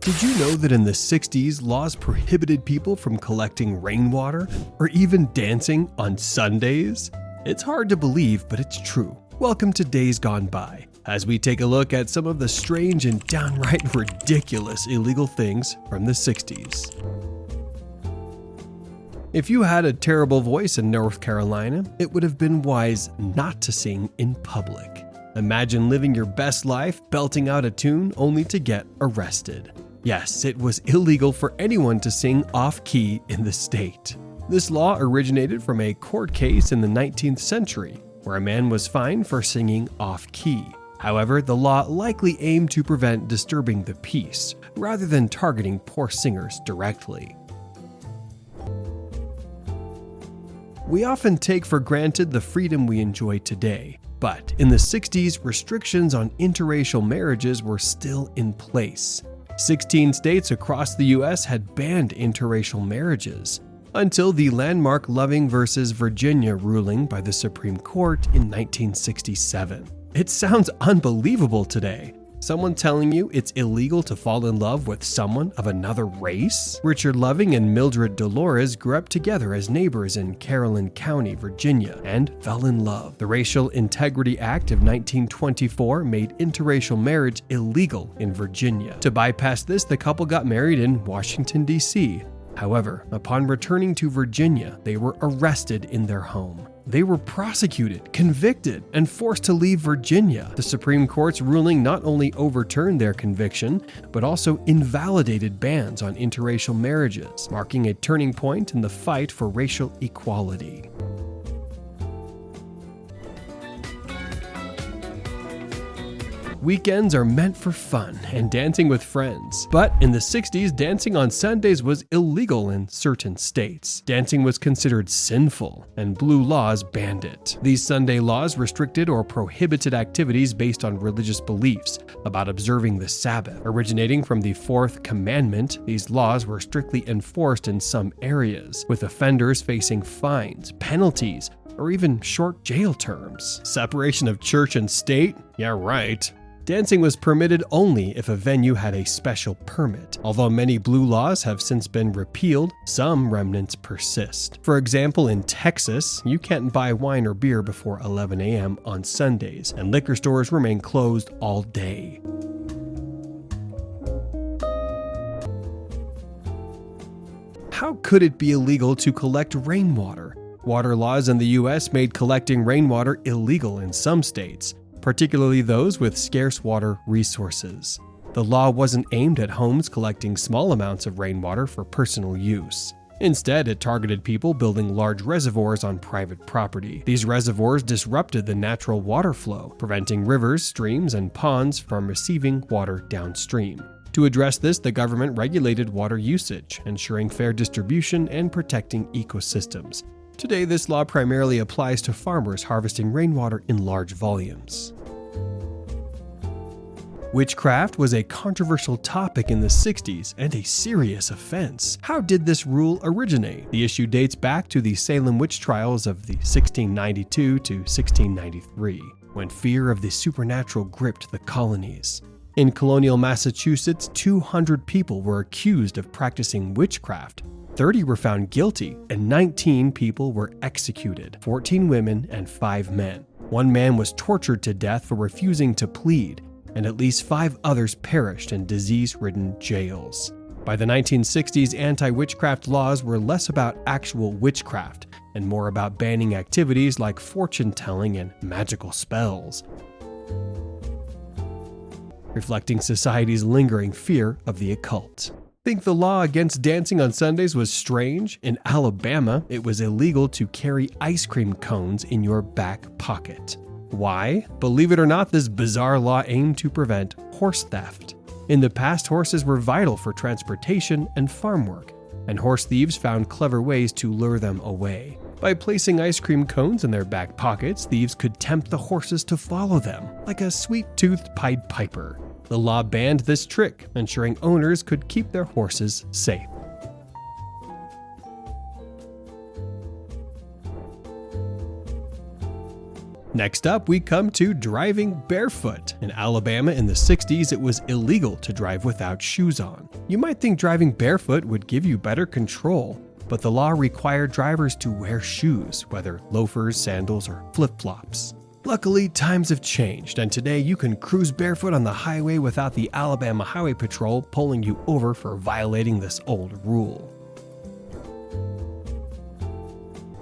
Did you know that in the 60s, laws prohibited people from collecting rainwater or even dancing on Sundays? It's hard to believe, but it's true. Welcome to Days Gone By, as we take a look at some of the strange and downright ridiculous illegal things from the 60s. If you had a terrible voice in North Carolina, it would have been wise not to sing in public. Imagine living your best life belting out a tune only to get arrested. Yes, it was illegal for anyone to sing off-key in the state. This law originated from a court case in the 19th century, where a man was fined for singing off-key. However, the law likely aimed to prevent disturbing the peace, rather than targeting poor singers directly. We often take for granted the freedom we enjoy today, but in the 60s, restrictions on interracial marriages were still in place. 16 states across the US had banned interracial marriages, until the landmark Loving v. Virginia ruling by the Supreme Court in 1967. It sounds unbelievable today. Someone telling you it's illegal to fall in love with someone of another race? Richard Loving and Mildred Dolores grew up together as neighbors in Caroline County, Virginia, and fell in love. The Racial Integrity Act of 1924 made interracial marriage illegal in Virginia. To bypass this, the couple got married in Washington, D.C. However, upon returning to Virginia, they were arrested in their home. They were prosecuted, convicted, and forced to leave Virginia. The Supreme Court's ruling not only overturned their conviction, but also invalidated bans on interracial marriages, marking a turning point in the fight for racial equality. Weekends are meant for fun and dancing with friends. But in the 60s, dancing on Sundays was illegal in certain states. Dancing was considered sinful, and blue laws banned it. These Sunday laws restricted or prohibited activities based on religious beliefs about observing the Sabbath. Originating from the Fourth Commandment, these laws were strictly enforced in some areas, with offenders facing fines, penalties, or even short jail terms. Separation of church and state? Yeah, right. Dancing was permitted only if a venue had a special permit. Although many blue laws have since been repealed, some remnants persist. For example, in Texas, you can't buy wine or beer before 11 a.m. on Sundays, and liquor stores remain closed all day. How could it be illegal to collect rainwater? Water laws in the U.S. made collecting rainwater illegal in some states, particularly those with scarce water resources. The law wasn't aimed at homes collecting small amounts of rainwater for personal use. Instead, it targeted people building large reservoirs on private property. These reservoirs disrupted the natural water flow, preventing rivers, streams, and ponds from receiving water downstream. To address this, the government regulated water usage, ensuring fair distribution and protecting ecosystems. Today, this law primarily applies to farmers harvesting rainwater in large volumes. Witchcraft was a controversial topic in the 60s and a serious offense. How did this rule originate? The issue dates back to the Salem witch trials of the 1692 to 1693, when fear of the supernatural gripped the colonies. In colonial Massachusetts, 200 people were accused of practicing witchcraft. 30 were found guilty, and 19 people were executed, 14 women and 5 men. One man was tortured to death for refusing to plead, and at least 5 others perished in disease-ridden jails. By the 1960s, anti-witchcraft laws were less about actual witchcraft and more about banning activities like fortune-telling and magical spells, reflecting society's lingering fear of the occult. Think the law against dancing on Sundays was strange? In Alabama, it was illegal to carry ice cream cones in your back pocket. Why? Believe it or not, this bizarre law aimed to prevent horse theft. In the past, horses were vital for transportation and farm work, and horse thieves found clever ways to lure them away. By placing ice cream cones in their back pockets, thieves could tempt the horses to follow them, like a sweet-toothed Pied Piper. The law banned this trick, ensuring owners could keep their horses safe. Next up, we come to driving barefoot. In Alabama in the 60s, it was illegal to drive without shoes on. You might think driving barefoot would give you better control, but the law required drivers to wear shoes, whether loafers, sandals, or flip-flops. Luckily, times have changed, and today you can cruise barefoot on the highway without the Alabama Highway Patrol pulling you over for violating this old rule.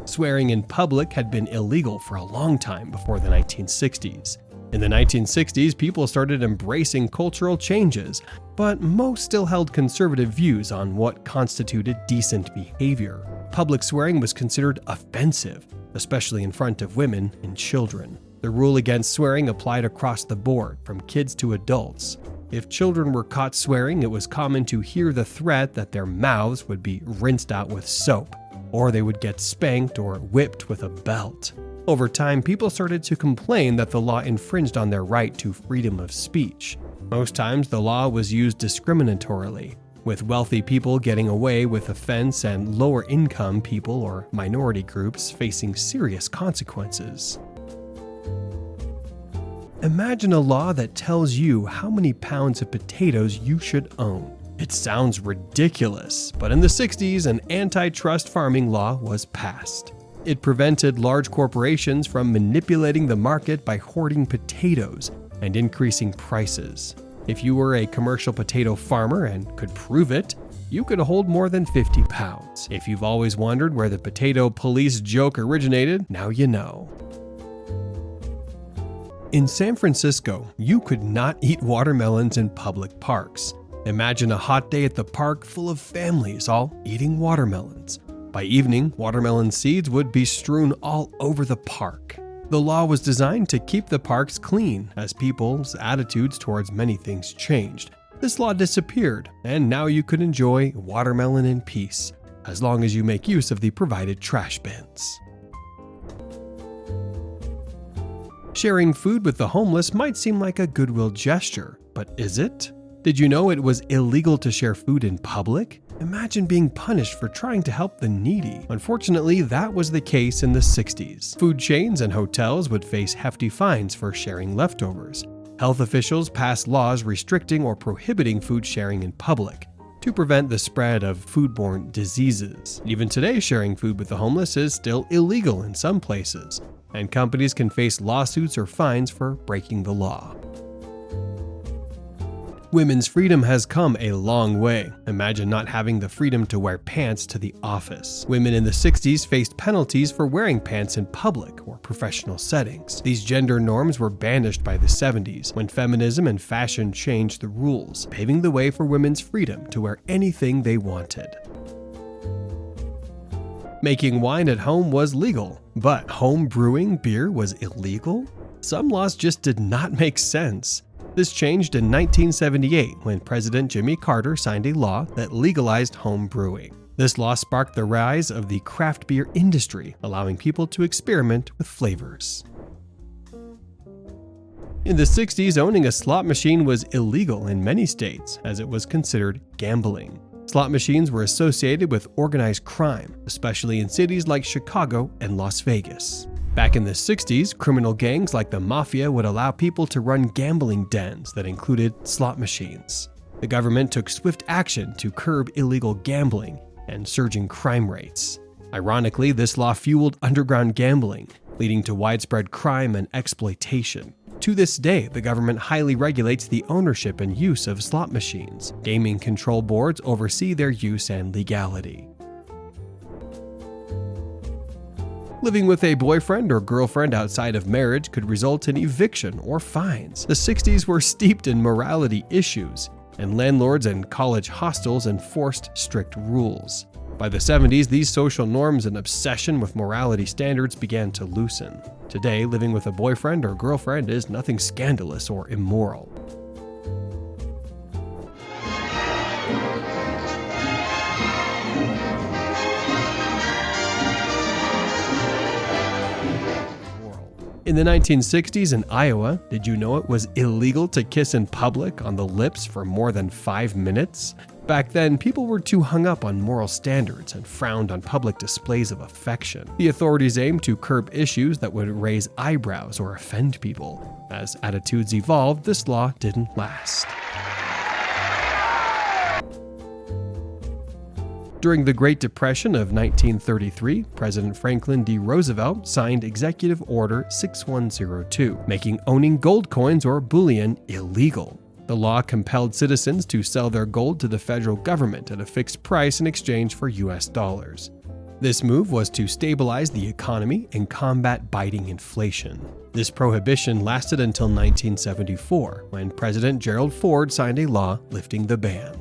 Swearing in public had been illegal for a long time before the 1960s. In the 1960s, people started embracing cultural changes, but most still held conservative views on what constituted decent behavior. Public swearing was considered offensive, especially in front of women and children. The rule against swearing applied across the board, from kids to adults. If children were caught swearing, it was common to hear the threat that their mouths would be rinsed out with soap, or they would get spanked or whipped with a belt. Over time, people started to complain that the law infringed on their right to freedom of speech. Most times, the law was used discriminatorily, with wealthy people getting away with offense and lower-income people or minority groups facing serious consequences. Imagine a law that tells you how many pounds of potatoes you should own. It sounds ridiculous, but in the 60s, an antitrust farming law was passed. It prevented large corporations from manipulating the market by hoarding potatoes and increasing prices. If you were a commercial potato farmer and could prove it, you could hold more than 50 pounds. If you've always wondered where the potato police joke originated, now you know. In San Francisco, you could not eat watermelons in public parks. Imagine a hot day at the park full of families all eating watermelons. By evening, watermelon seeds would be strewn all over the park. The law was designed to keep the parks clean as people's attitudes towards many things changed. This law disappeared, and now you could enjoy watermelon in peace, as long as you make use of the provided trash bins. Sharing food with the homeless might seem like a goodwill gesture, but is it? Did you know it was illegal to share food in public? Imagine being punished for trying to help the needy. Unfortunately, that was the case in the 60s. Food chains and hotels would face hefty fines for sharing leftovers. Health officials passed laws restricting or prohibiting food sharing in public to prevent the spread of foodborne diseases. Even today, sharing food with the homeless is still illegal in some places, and companies can face lawsuits or fines for breaking the law. Women's freedom has come a long way. Imagine not having the freedom to wear pants to the office. Women in the 60s faced penalties for wearing pants in public or professional settings. These gender norms were banished by the 70s, when feminism and fashion changed the rules, paving the way for women's freedom to wear anything they wanted. Making wine at home was legal, but home brewing beer was illegal? Some laws just did not make sense. This changed in 1978 when President Jimmy Carter signed a law that legalized home brewing. This law sparked the rise of the craft beer industry, allowing people to experiment with flavors. In the 60s, owning a slot machine was illegal in many states, as it was considered gambling. Slot machines were associated with organized crime, especially in cities like Chicago and Las Vegas. Back in the 60s, criminal gangs like the Mafia would allow people to run gambling dens that included slot machines. The government took swift action to curb illegal gambling and surging crime rates. Ironically, this law fueled underground gambling, leading to widespread crime and exploitation. To this day, the government highly regulates the ownership and use of slot machines. Gaming control boards oversee their use and legality. Living with a boyfriend or girlfriend outside of marriage could result in eviction or fines. The 60s were steeped in morality issues, and landlords and college hostels enforced strict rules. By the 70s, these social norms and obsession with morality standards began to loosen. Today, living with a boyfriend or girlfriend is nothing scandalous or immoral. In the 1960s in Iowa, did you know it was illegal to kiss in public on the lips for more than 5 minutes? Back then, people were too hung up on moral standards and frowned on public displays of affection. The authorities aimed to curb issues that would raise eyebrows or offend people. As attitudes evolved, this law didn't last. During the Great Depression of 1933, President Franklin D. Roosevelt signed Executive Order 6102, making owning gold coins or bullion illegal. The law compelled citizens to sell their gold to the federal government at a fixed price in exchange for US dollars. This move was to stabilize the economy and combat biting inflation. This prohibition lasted until 1974, when President Gerald Ford signed a law lifting the ban.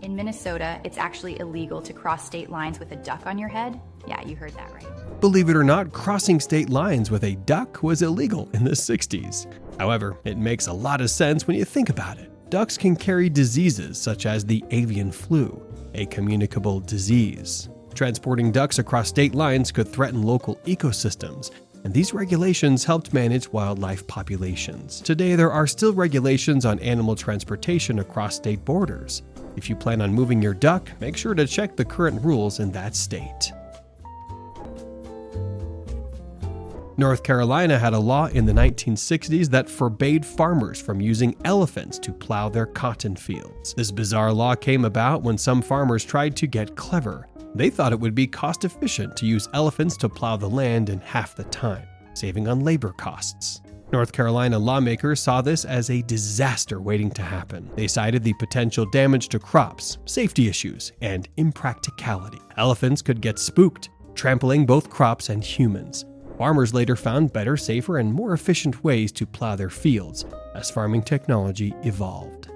In Minnesota, it's actually illegal to cross state lines with a duck on your head. Yeah, you heard that right. Believe it or not, crossing state lines with a duck was illegal in the 60s. However, it makes a lot of sense when you think about it. Ducks can carry diseases such as the avian flu, a communicable disease. Transporting ducks across state lines could threaten local ecosystems, and these regulations helped manage wildlife populations. Today, there are still regulations on animal transportation across state borders. If you plan on moving your duck, make sure to check the current rules in that state. North Carolina had a law in the 1960s that forbade farmers from using elephants to plow their cotton fields. This bizarre law came about when some farmers tried to get clever. They thought it would be cost-efficient to use elephants to plow the land in half the time, saving on labor costs. North Carolina lawmakers saw this as a disaster waiting to happen. They cited the potential damage to crops, safety issues, and impracticality. Elephants could get spooked, trampling both crops and humans. Farmers later found better, safer, and more efficient ways to plow their fields as farming technology evolved.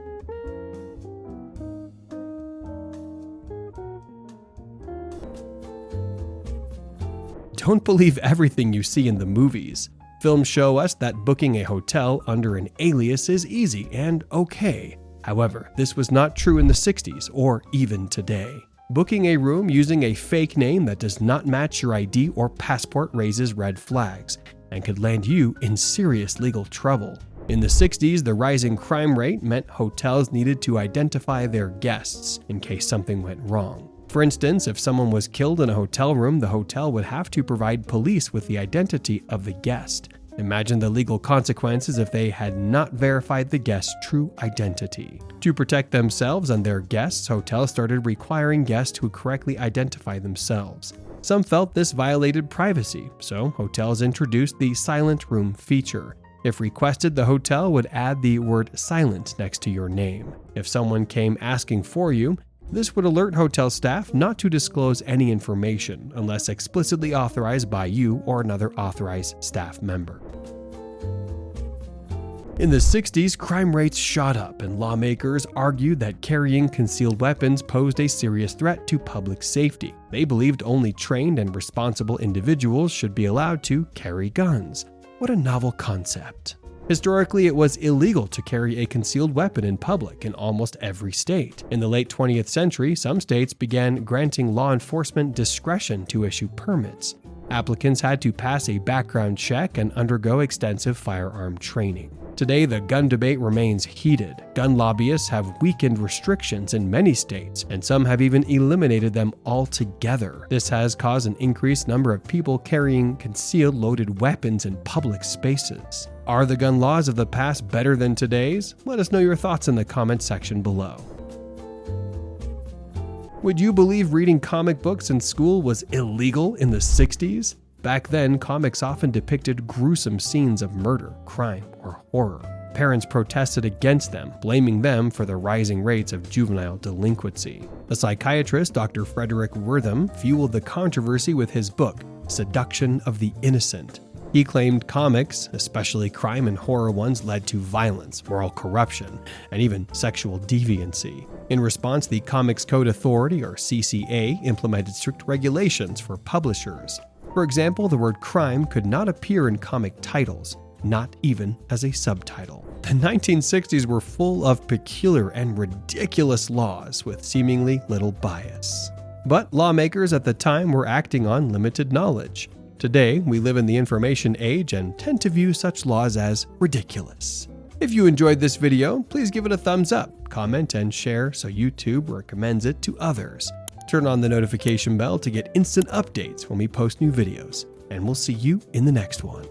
Don't believe everything you see in the movies. Films show us that booking a hotel under an alias is easy and okay. However, this was not true in the 60s or even today. Booking a room using a fake name that does not match your ID or passport raises red flags and could land you in serious legal trouble. In the 60s, the rising crime rate meant hotels needed to identify their guests in case something went wrong. For instance, if someone was killed in a hotel room, the hotel would have to provide police with the identity of the guest. Imagine the legal consequences if they had not verified the guest's true identity. To protect themselves and their guests, hotels started requiring guests to correctly identify themselves. Some felt this violated privacy, so hotels introduced the silent room feature. If requested, the hotel would add the word silent next to your name. If someone came asking for you, this would alert hotel staff not to disclose any information unless explicitly authorized by you or another authorized staff member. In the 60s, crime rates shot up and lawmakers argued that carrying concealed weapons posed a serious threat to public safety. They believed only trained and responsible individuals should be allowed to carry guns. What a novel concept. Historically, it was illegal to carry a concealed weapon in public in almost every state. In the late 20th century, some states began granting law enforcement discretion to issue permits. Applicants had to pass a background check and undergo extensive firearm training. Today, the gun debate remains heated. Gun lobbyists have weakened restrictions in many states, and some have even eliminated them altogether. This has caused an increased number of people carrying concealed loaded weapons in public spaces. Are the gun laws of the past better than today's? Let us know your thoughts in the comment section below. Would you believe reading comic books in school was illegal in the 60s? Back then, comics often depicted gruesome scenes of murder, crime, or horror. Parents protested against them, blaming them for the rising rates of juvenile delinquency. The psychiatrist Dr. Frederick Wertham fueled the controversy with his book, Seduction of the Innocent. He claimed comics, especially crime and horror ones, led to violence, moral corruption, and even sexual deviancy. In response, the Comics Code Authority, or CCA, implemented strict regulations for publishers. For example, the word crime could not appear in comic titles, not even as a subtitle. The 1960s were full of peculiar and ridiculous laws with seemingly little bias. But lawmakers at the time were acting on limited knowledge. Today, we live in the information age and tend to view such laws as ridiculous. If you enjoyed this video, please give it a thumbs up, comment, and share so YouTube recommends it to others. Turn on the notification bell to get instant updates when we post new videos, and we'll see you in the next one.